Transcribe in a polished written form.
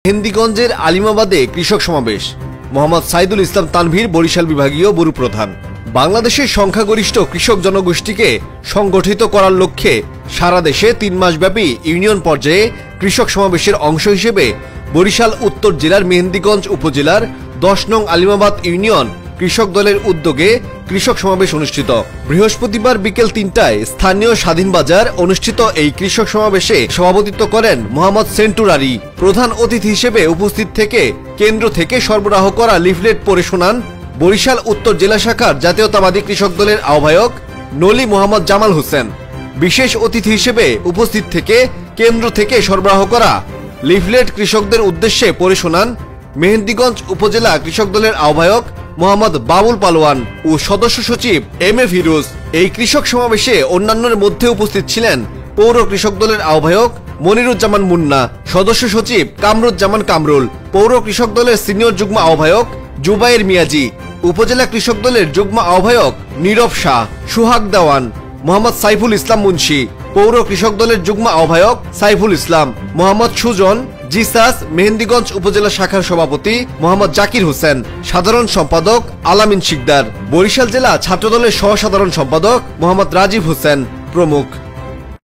মেহেন্দিগঞ্জের আলিমাবাদে কৃষক সমাবেশ। মোহাম্মদ সাইদুল ইসলাম তানভীর বরিশাল বিভাগীয় ব্যুরো প্রধান। বাংলাদেশের সংখ্যাগরিষ্ঠ কৃষক জনগোষ্ঠীকে সংগঠিত করার লক্ষ্যে সারা দেশে 3 মাসব্যাপী ইউনিয়ন পর্যায়ে কৃষক সমাবেশের অংশ হিসেবে বরিশাল উত্তর জেলার মেহেন্দিগঞ্জ উপজেলার 10 নং আলিমাবাদ ইউনিয়ন কৃষক দলের উদ্যোগে কৃষক সমাবেশ অনুষ্ঠিত। বৃহস্পতিবার বিকেল 3টায় স্থানীয় স্বাধীন বাজার অনুষ্ঠিত এই কৃষক সমাবেশে সভাপতিত্ব করেন মোহাম্মদ সেন্টুর আলী। প্রধান অতিথি হিসেবে উপস্থিত থেকে কেন্দ্র থেকে সরবরাহ করা লিফলেট পড়ে শোনান বরিশাল উত্তর জেলা শাখার জাতীয়তাবাদী কৃষক দলের আহ্বায়ক নলি মোহাম্মদ জামাল হোসেন। বিশেষ অতিথি হিসেবে উপস্থিত থেকে কেন্দ্র থেকে সরবরাহ করা লিফলেট কৃষকদের উদ্দেশ্যে পড়ে শোনান মেহেন্দিগঞ্জ উপজেলা কৃষক দলের আহ্বায়ক মোহাম্মদ বাবুল পালোয়ান ও সদস্য সচিব এম.এ. ফিরোজ। এই কৃষক সমাবেশে অন্যান্যের মধ্যে উপস্থিত ছিলেন পৌর কৃষক দলের আহ্বায়ক মনিরুজ্জামান মুন্না, সদস্য সচিব কামরুজ্জামান কামরুল, পৌর কৃষক দলের সিনিয়র যুগ্ম আহ্বায়ক জুবাইর মিয়াজি, উপজেলা কৃষক দলের যুগ্ম আহ্বায়ক নীরব শাহ, সুহাগ দেওয়ান, মোহাম্মদ সাইফুল ইসলাম মুন্সি, পৌর কৃষক দলের যুগ্ম আহ্বায়ক সাইফুল ইসলাম, মোহাম্মদ সুজন, জিসাস মেহেন্দিগঞ্জ উপজেলা শাখার সভাপতি মোহাম্মদ জাকির হোসেন, সাধারণ সম্পাদক আলামিন শিকদার, বরিশাল জেলা ছাত্রদলের সহ সাধারণ সম্পাদক মোহাম্মদ রাজীব হোসেন প্রমুখ।